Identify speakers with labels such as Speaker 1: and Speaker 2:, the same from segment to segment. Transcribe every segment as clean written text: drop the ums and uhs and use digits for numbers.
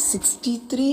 Speaker 1: 63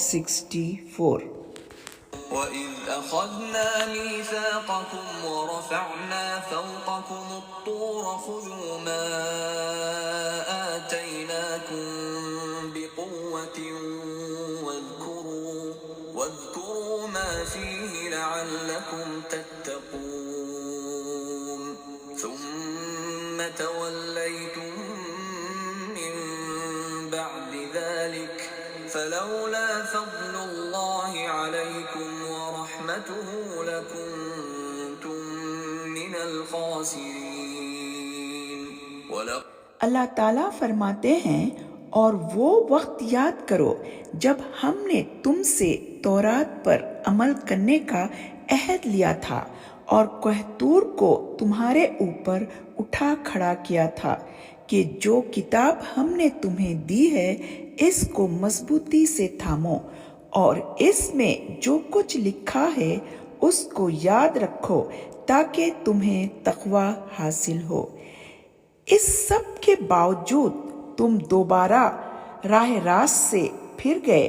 Speaker 1: 64।
Speaker 2: وَإِذْ أَخَذْنَا مِيثَاقَكُمْ وَرَفَعْنَا فَوْقَكُمُ الطُّورَ خُذُوا مَا آتَيْنَاكُمْ بِقُوَّةٍ وَاذْكُرُوا مَا فِيهِ لَعَلَّكُمْ تَتَّقُونَ ثُمَّ تَوَلَّيْتُمْ مِنْ بَعْدِ ذَلِكَ فَلَوْلَا فَضْلُ اللَّهِ عَلَيْكُمْ وَرَحْمَتُهُ لَكُنْتُمْ مِنَ الْخَاسِرِينَ۔
Speaker 1: اللہ تعالیٰ فرماتے ہیں، اور وہ وقت یاد کرو جب ہم نے تم سے تورات پر عمل کرنے کا عہد لیا تھا اور کوہ طور کو تمہارے اوپر اٹھا کھڑا کیا تھا کہ جو کتاب ہم نے تمہیں دی ہے اس کو مضبوطی سے تھامو اور اس میں جو کچھ لکھا ہے اس کو یاد رکھو تاکہ تمہیں تقوی حاصل ہو۔ اس سب کے باوجود تم دوبارہ راہ راست سے پھر گئے،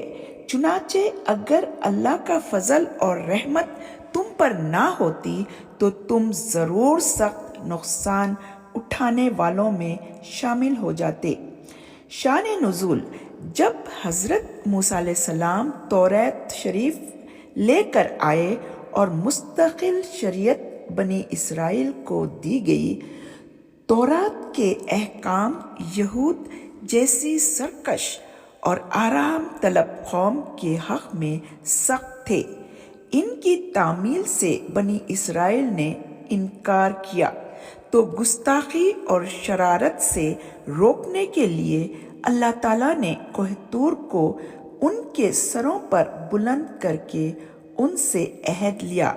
Speaker 1: چنانچہ اگر اللہ کا فضل اور رحمت تم پر نہ ہوتی تو تم ضرور سخت نقصان اٹھانے والوں میں شامل ہو جاتے۔ شان نزول: جب حضرت موسیٰ علیہ السلام تورات شریف لے کر آئے اور مستقل شریعت بنی اسرائیل کو دی گئی، تورات کے احکام یہود جیسی سرکش اور آرام طلب قوم کے حق میں سخت تھے۔ ان کی تعمیل سے بنی اسرائیل نے انکار کیا تو گستاخی اور شرارت سے روکنے کے لیے اللہ تعالیٰ نے کوہ طور کو ان کے سروں پر بلند کر کے ان سے عہد لیا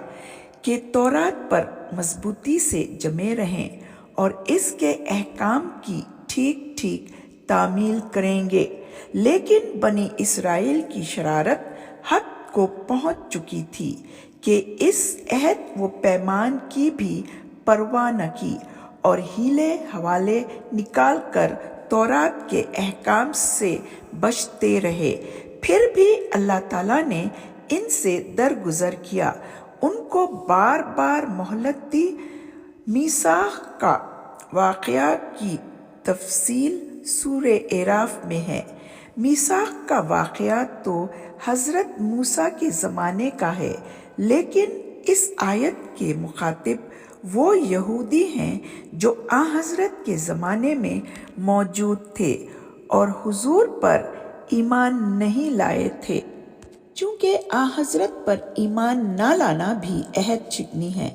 Speaker 1: کہ تورات پر مضبوطی سے جمے رہیں اور اس کے احکام کی ٹھیک ٹھیک تعمیل کریں گے، لیکن بنی اسرائیل کی شرارت حد کو پہنچ چکی تھی کہ اس عہد و پیمان کی بھی پرواہ نہ کی اور ہیلے حوالے نکال کر تورات کے احکام سے بچتے رہے۔ پھر بھی اللہ تعالیٰ نے ان سے درگزر کیا، ان کو بار بار مہلت دی۔ میثاق کا واقعہ کی تفصیل سورہ اعراف میں ہے۔ میثاق کا واقعہ تو حضرت موسیٰ کے زمانے کا ہے، لیکن اس آیت کے مخاطب وہ یہودی ہیں جو آن حضرت کے زمانے میں موجود تھے اور حضور پر ایمان نہیں لائے تھے۔ چونکہ آن حضرت پر ایمان نہ لانا بھی عہد شکنی ہے،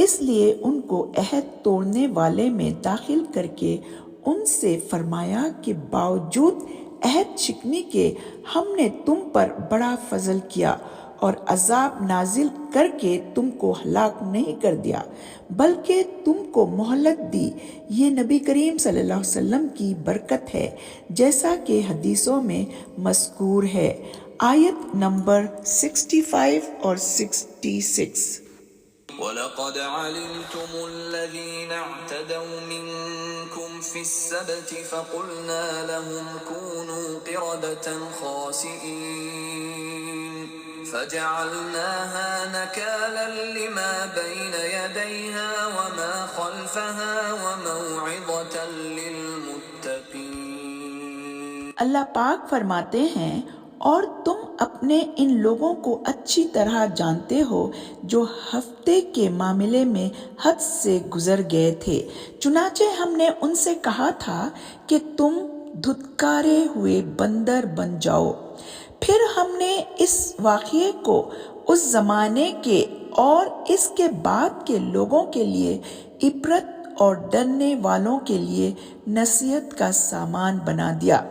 Speaker 1: اس لیے ان کو عہد توڑنے والے میں داخل کر کے ان سے فرمایا کہ باوجود عہد شکنی کے ہم نے تم پر بڑا فضل کیا اور عذاب نازل کر کے تم کو ہلاک نہیں کر دیا بلکہ تم کو مہلت دی۔ یہ نبی کریم صلی اللہ علیہ وسلم کی برکت ہے، جیسا کہ حدیثوں میں مذکور ہے۔ آیت نمبر 65 اور 66۔
Speaker 2: وَلَقَدْ عَلِمْتُمُ الَّذِينَ اعْتَدَوْا مِنْكُمْ فِي السَّبْتِ فَقُلْنَا لَهُمْ كُونُوا قِرَدَةً خَاسِئِينَ فَجَعَلْنَاهَا نَكَالًا لِمَا بَيْنَ يَدَيْهَا وَمَا خَلْفَهَا وَمَوْعِظَةً لِلْمُتَّقِينَ۔
Speaker 1: اللہ پاک فرماتے ہیں، اور تم اپنے ان لوگوں کو اچھی طرح جانتے ہو جو ہفتے کے معاملے میں حد سے گزر گئے تھے، چنانچہ ہم نے ان سے کہا تھا کہ تم دھتکارے ہوئے بندر بن جاؤ۔ پھر ہم نے اس واقعے کو اس زمانے کے اور اس کے بعد کے لوگوں کے لیے عبرت اور ڈرنے والوں کے لیے نصیحت کا سامان بنا دیا۔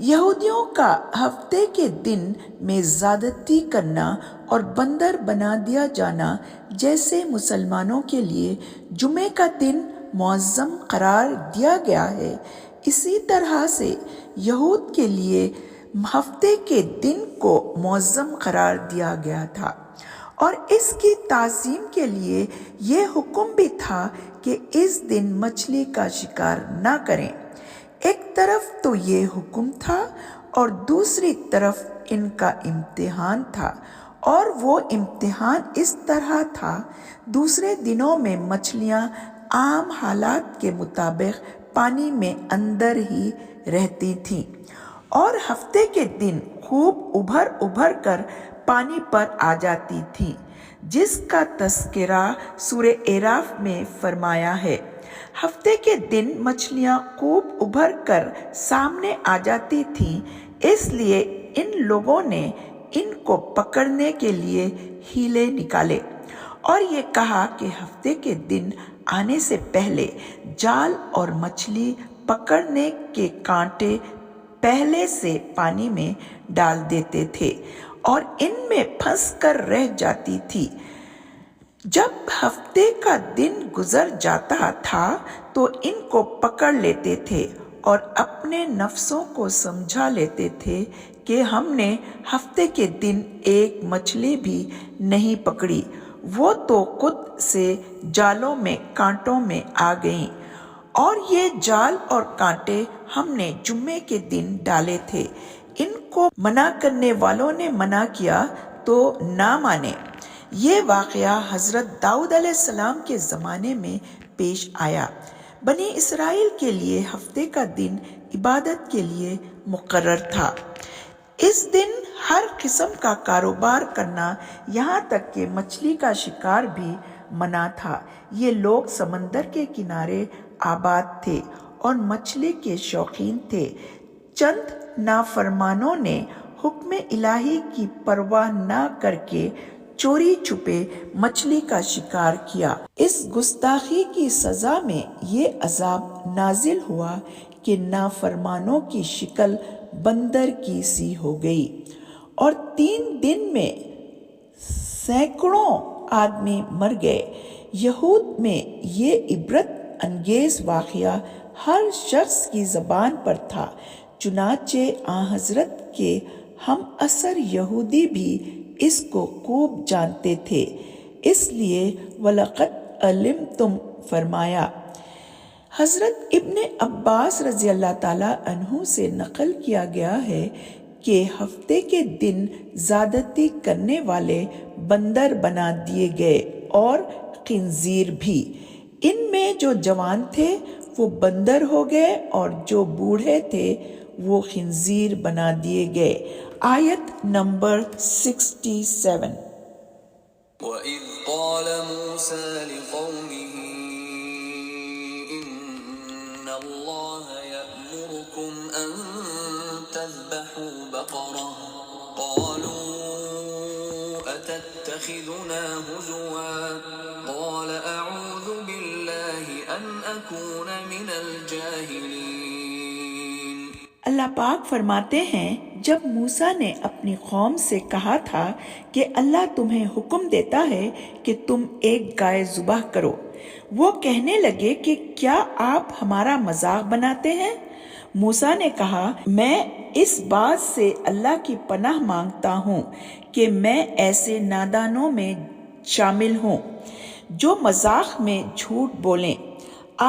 Speaker 1: یہودیوں کا ہفتے کے دن میں زیادتی کرنا اور بندر بنا دیا جانا جیسے مسلمانوں کے لیے جمعے کا دن معظم قرار دیا گیا ہے، اسی طرح سے یہود کے لیے ہفتے کے دن کو معظم قرار دیا گیا تھا، اور اس کی تعظیم کے لیے یہ حکم بھی تھا کہ اس دن مچھلی کا شکار نہ کریں۔ ایک طرف تو یہ حکم تھا اور دوسری طرف ان کا امتحان تھا، اور وہ امتحان اس طرح تھا، دوسرے دنوں میں مچھلیاں عام حالات کے مطابق پانی میں اندر ہی رہتی تھیں، اور ہفتے کے دن خوب ابھر کر پانی پر آ جاتی تھیں، جس کا تذکرہ سورہ اعراف میں فرمایا ہے۔ ہفتے کے دن مچھلیاں خوب ابھر کر سامنے آ جاتی تھیں، اس لیے ان لوگوں نے ان کو پکڑنے کے لیے ہیلے نکالے اور یہ کہا کہ ہفتے کے دن آنے سے پہلے جال اور مچھلی پکڑنے کے کانٹے پہلے سے پانی میں ڈال دیتے تھے اور ان میں پھنس کر رہ جاتی تھی۔ جب ہفتے کا دن گزر جاتا تھا تو ان کو پکڑ لیتے تھے اور اپنے نفسوں کو سمجھا لیتے تھے کہ ہم نے ہفتے کے دن ایک مچھلی بھی نہیں پکڑی، وہ تو خود سے جالوں میں کانٹوں میں آ گئیں، اور یہ جال اور کانٹے ہم نے جمعے کے دن ڈالے تھے۔ ان کو منع کرنے والوں نے منع کیا تو نہ مانے۔ یہ واقعہ حضرت داؤد علیہ السلام کے زمانے میں پیش آیا۔ بنی اسرائیل کے لیے ہفتے کا دن عبادت کے لیے مقرر تھا۔ اس دن ہر قسم کا کاروبار کرنا، یہاں تک کہ مچھلی کا شکار بھی منع تھا۔ یہ لوگ سمندر کے کنارے آباد تھے اور مچھلی کے شوقین تھے۔ چند نافرمانوں نے حکم الہی کی پرواہ نہ کر کے چوری چھپے مچھلی کا شکار کیا۔ اس گستاخی کی سزا میں یہ عذاب نازل ہوا کہ نافرمانوں کی شکل بندر کی سی ہو گئی، اور 3 دن میں سینکڑوں آدمی مر گئے۔ یہود میں یہ عبرت انگیز واقعہ ہر شخص کی زبان پر تھا، چنانچہ آن حضرت کے ہم عصر یہودی بھی اس کو خوب جانتے تھے، اس لیے وَلَقَدْ عَلِمْتُمْ فرمایا۔ حضرت ابن عباس رضی اللہ تعالیٰ عنہ سے نقل کیا گیا ہے کہ ہفتے کے دن زیادتی کرنے والے بندر بنا دیے گئے اور خنزیر بھی۔ ان میں جو جوان تھے وہ بندر ہو گئے اور جو بوڑھے تھے وہ خنزیر بنا دیے گئے۔ آیت نمبر 67۔
Speaker 2: وَإِذْ قَالَ مُوسَىٰ لِقَوْمِهِ إِنَّ اللَّهَ يَأْمُرُكُمْ أَن تَذْبَحُوا بَقَرَةً قَالُوا أَتَتَّخِذُنَا هُزُوًا قَالَ أَعُوذُ بِاللَّهِ أَنْ أَكُونَ مِنَ الْجَاهِلِينَ۔
Speaker 1: اللہ پاک فرماتے ہیں، جب موسیٰ نے اپنی قوم سے کہا تھا کہ اللہ تمہیں حکم دیتا ہے کہ تم ایک گائے ذبح کرو، وہ کہنے لگے کہ کیا آپ ہمارا مذاق بناتے ہیں؟ موسیٰ نے کہا، میں اس بات سے اللہ کی پناہ مانگتا ہوں کہ میں ایسے نادانوں میں شامل ہوں جو مذاق میں جھوٹ بولیں۔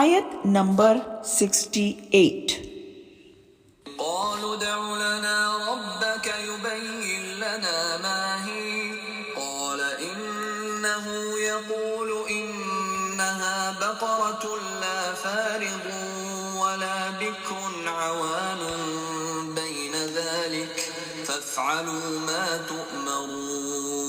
Speaker 1: آیت نمبر 68۔
Speaker 2: قالوا ادع لنا ربك يبين لنا ما هي قال إنه يقول إنها بقرة لا فارض ولا بكر عوان بين ذلك فافعلوا ما تؤمرون۔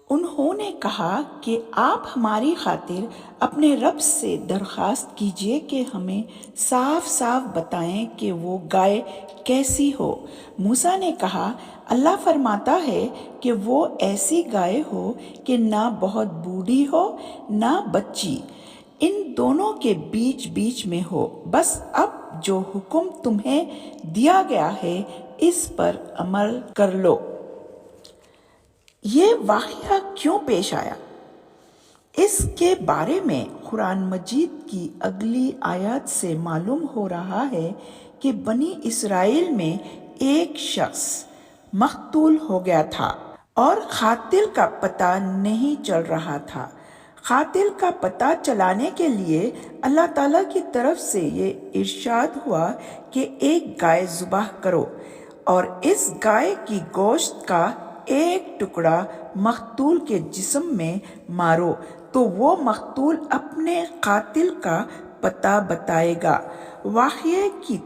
Speaker 1: انہوں نے کہا کہ آپ ہماری خاطر اپنے رب سے درخواست کیجئے کہ ہمیں صاف صاف بتائیں کہ وہ گائے کیسی ہو۔ موسیٰ نے کہا، اللہ فرماتا ہے کہ وہ ایسی گائے ہو کہ نہ بہت بوڑھی ہو نہ بچی، ان دونوں کے بیچ بیچ میں ہو، بس اب جو حکم تمہیں دیا گیا ہے اس پر عمل کر لو۔ یہ واقعہ کیوں پیش آیا؟ اس کے بارے میں قرآن مجید کی اگلی آیات سے معلوم ہو رہا ہے کہ بنی اسرائیل میں ایک شخص مقتول ہو گیا تھا اور قاتل کا پتہ نہیں چل رہا تھا۔ قاتل کا پتہ چلانے کے لیے اللہ تعالیٰ کی طرف سے یہ ارشاد ہوا کہ ایک گائے ذبح کرو اور اس گائے کی گوشت کا ایک ٹکڑا مقتول کے جسم میں مارو تو وہ مقتول اپنے قاتل کا پتہ بتائے گا۔ واقعے کی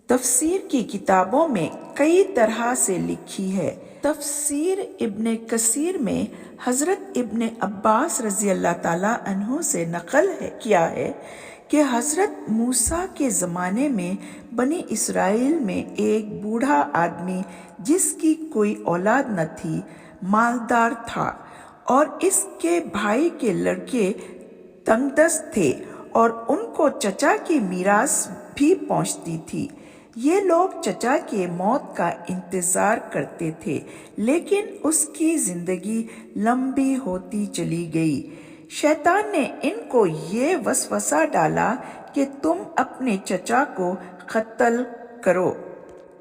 Speaker 1: تفسیر کی کتابوں میں کئی طرح سے لکھی ہے۔ تفسیر ابن کثیر میں حضرت ابن عباس رضی اللہ تعالیٰ عنہ سے نقل کیا ہے کہ حضرت موسیٰ کے زمانے میں بنی اسرائیل میں ایک بوڑھا آدمی جس کی کوئی اولاد نہ تھی مالدار تھا، اور اس کے بھائی کے لڑکے تنگ دست تھے اور ان کو چچا کی میراث بھی پہنچتی تھی۔ یہ لوگ چچا کے موت کا انتظار کرتے تھے، لیکن اس کی زندگی لمبی ہوتی چلی گئی۔ شیطان نے ان کو یہ وسوسہ ڈالا کہ تم اپنے چچا کو قتل کرو،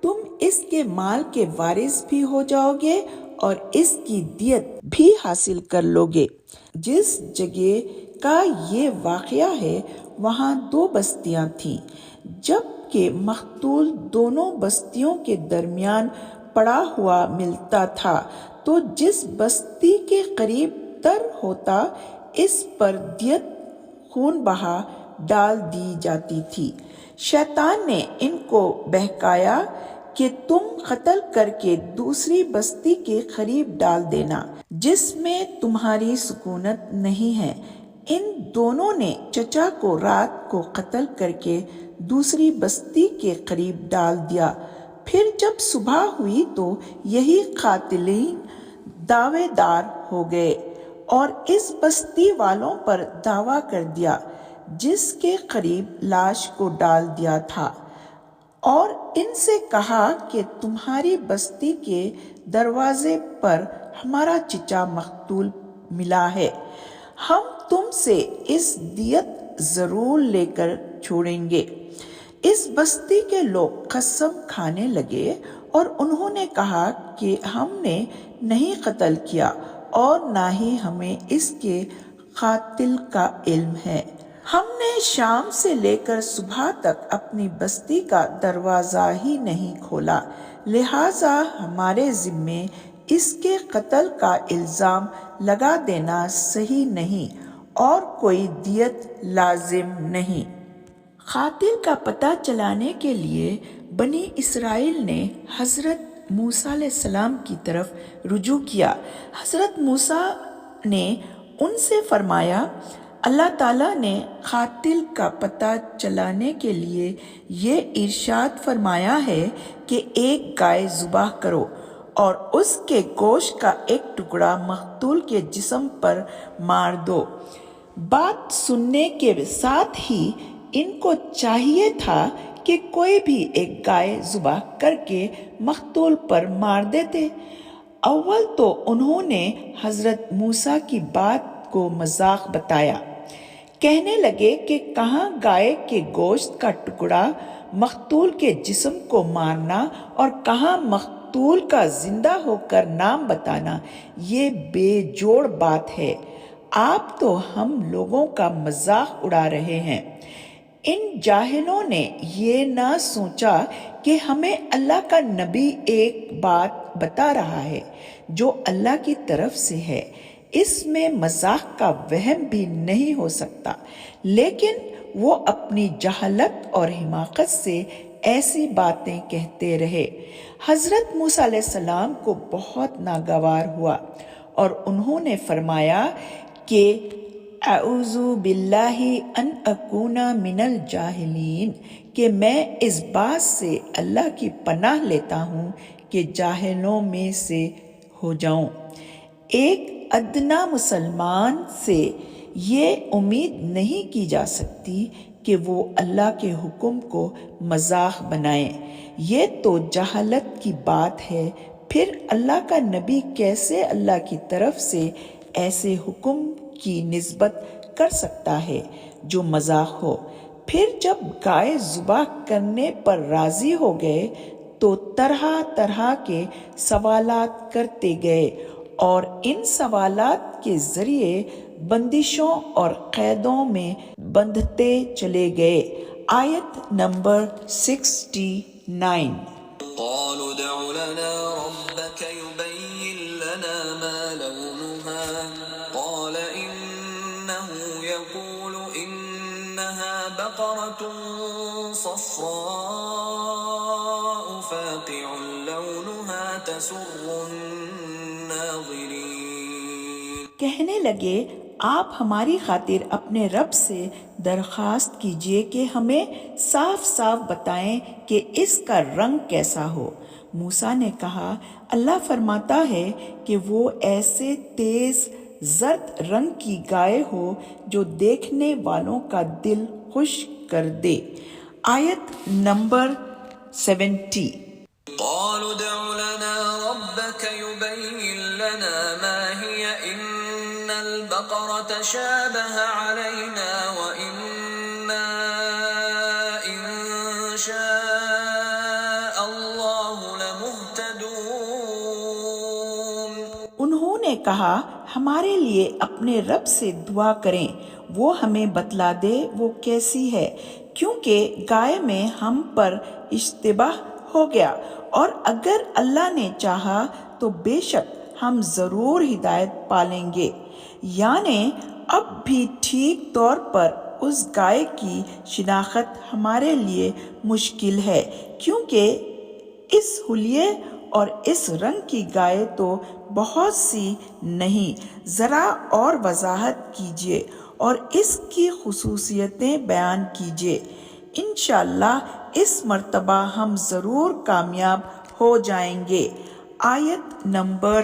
Speaker 1: تم اس کے مال کے وارث بھی ہو جاؤ گے اور اس کی دیت بھی حاصل کر لو گے۔ جس جگہ کا یہ واقعہ ہے وہاں 2 بستیاں تھیں، جب کہ مقتول دونوں بستیوں کے درمیان پڑا ہوا ملتا تھا، تو جس بستی کے قریب تر ہوتا اس پر دیت خون بہا ڈال دی جاتی تھی۔ شیطان نے ان کو بہکایا کہ تم قتل کر کے دوسری بستی کے قریب ڈال دینا جس میں تمہاری سکونت نہیں ہے۔ ان دونوں نے چچا کو رات کو قتل کر کے دوسری بستی کے قریب ڈال دیا۔ پھر جب صبح ہوئی تو یہی قاتلین دعوے دار ہو گئے اور اس بستی والوں پر دعویٰ کر دیا جس کے قریب لاش کو ڈال دیا تھا، اور ان سے کہا کہ تمہاری بستی کے دروازے پر ہمارا چچا مقتول ملا ہے، ہم تم سے اس دیت ضرور لے کر چھوڑیں گے۔ اس بستی کے لوگ قسم کھانے لگے اور انہوں نے کہا کہ ہم نے نہیں قتل کیا اور نہ ہی ہمیں اس کے قاتل کا علم ہے۔ ہم نے شام سے لے کر صبح تک اپنی بستی کا دروازہ ہی نہیں کھولا، لہٰذا ہمارے ذمے اس کے قتل کا الزام لگا دینا صحیح نہیں اور کوئی دیت لازم نہیں۔ قاتل کا پتہ چلانے کے لیے بنی اسرائیل نے حضرت موسیٰ علیہ السلام کی طرف رجوع کیا۔ حضرت موسیٰ نے ان سے فرمایا، اللہ تعالیٰ نے قاتل کا پتہ چلانے کے لیے یہ ارشاد فرمایا ہے کہ ایک گائے ذبح کرو اور اس کے گوشت کا ایک ٹکڑا مقتول کے جسم پر مار دو۔ بات سننے کے ساتھ ہی ان کو چاہیے تھا کہ کوئی بھی ایک گائے ذبح کر کے مقتول پر مار دیتے۔ اول تو انہوں نے حضرت موسیٰ کی بات کو مذاق بتایا، کہنے لگے کہ کہاں گائے کے گوشت کا ٹکڑا مقتول کے جسم کو مارنا اور کہاں مقتول کا زندہ ہو کر نام بتانا، یہ بے جوڑ بات ہے، آپ تو ہم لوگوں کا مذاق اڑا رہے ہیں۔ ان جاہلوں نے یہ نہ سوچا کہ ہمیں اللہ کا نبی ایک بات بتا رہا ہے جو اللہ کی طرف سے ہے، اس میں مذاق کا وہم بھی نہیں ہو سکتا، لیکن وہ اپنی جہالت اور حماقت سے ایسی باتیں کہتے رہے۔ حضرت موسیٰ علیہ السلام کو بہت ناگوار ہوا اور انہوں نے فرمایا کہ اعوذ باللہ ان اکون من الجاہلین، کہ میں اس بات سے اللہ کی پناہ لیتا ہوں کہ جاہلوں میں سے ہو جاؤں۔ ایک ادنا مسلمان سے یہ امید نہیں کی جا سکتی کہ وہ اللہ کے حکم کو مذاق بنائے، یہ تو جہالت کی بات ہے۔ پھر اللہ کا نبی کیسے اللہ کی طرف سے ایسے حکم کی نسبت کر سکتا ہے جو مذاق ہو؟ پھر جب گائے ذبح کرنے پر راضی ہو گئے تو طرح طرح کے سوالات کرتے گئے اور ان سوالات کے ذریعے بندشوں اور قیدوں میں بندھتے چلے گئے۔ آیت نمبر 69۔
Speaker 2: قالوا ادع لنا ربك يبين لنا ما لونها قال إنه يقول إنها بقرة صفراء فاقع لونها تسر الناظرين۔
Speaker 1: کہنے لگے آپ ہماری خاطر اپنے رب سے درخواست کیجئے کہ ہمیں صاف صاف بتائیں کہ اس کا رنگ کیسا ہو۔ موسیٰ نے کہا اللہ فرماتا ہے کہ وہ ایسے تیز زرد رنگ کی گائے ہو جو دیکھنے والوں کا دل خوش کر دے۔ آیت نمبر 70۔
Speaker 2: قالوا ادع لنا ربك يبين لنا ما هي إن البقرة شابه علينا وإنا إن شاء الله لمهتدون۔
Speaker 1: انہوں نے کہا ہمارے لیے اپنے رب سے دعا کریں، وہ ہمیں بتلا دے وہ کیسی ہے، کیونکہ گائے میں ہم پر اشتباہ ہو گیا، اور اگر اللہ نے چاہا تو بے شک ہم ضرور ہدایت پالیں گے۔ یعنی اب بھی ٹھیک طور پر اس گائے کی شناخت ہمارے لیے مشکل ہے، کیونکہ اس حلیے اور اس رنگ کی گائے تو بہت سی نہیں۔ ذرا اور وضاحت کیجیے اور اس کی خصوصیتیں بیان کیجیے، انشاءاللہ اس مرتبہ ہم ضرور کامیاب ہو جائیں گے۔ آیت نمبر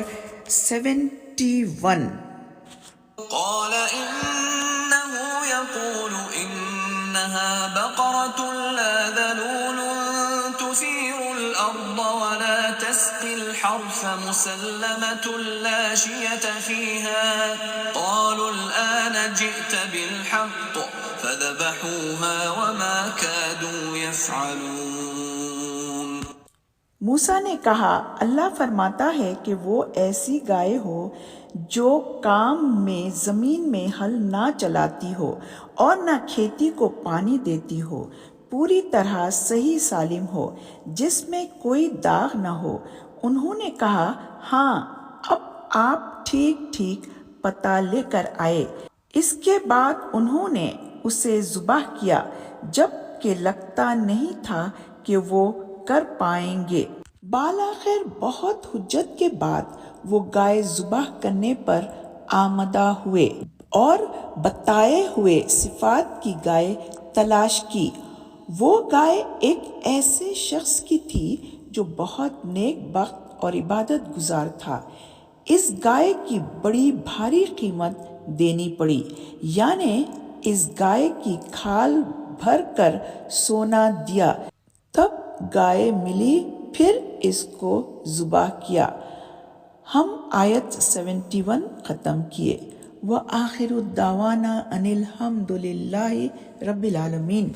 Speaker 1: 71۔
Speaker 2: قال إنه يقول إنها بقرة لا ذلول تثير الأرض ولا تسقي الحرث مسلمة لا شية فيها قالوا الآن جئت بالحق فذبحوها وما كادوا يفعلون۔
Speaker 1: موسیٰ نے کہا اللہ فرماتا ہے کہ وہ ایسی گائے ہو جو کام میں زمین میں ہل نہ چلاتی ہو اور نہ کھیتی کو پانی دیتی ہو، پوری طرح صحیح سالم ہو، جس میں کوئی داغ نہ ہو۔ انہوں نے کہا ہاں اب آپ ٹھیک ٹھیک پتہ لے کر آئے۔ اس کے بعد انہوں نے اسے ذبح کیا جب کہ لگتا نہیں تھا کہ وہ کر پائیں گے۔ بالآخر بہت حجت کے بعد وہ گائے ذبح کرنے پر آمادہ ہوئے اور بتائے ہوئے صفات کی گائے تلاش کی۔ وہ گائے ایک ایسے شخص کی تھی جو بہت نیک بخت اور عبادت گزار تھا۔ اس گائے کی بڑی بھاری قیمت دینی پڑی، یعنی اس گائے کی کھال بھر کر سونا دیا، تب گائے ملی، پھر اس کو ذبح کیا۔ ہم آیت 71 ختم کیے۔ وآخر دعوانا ان الحمد للہ رب العالمین۔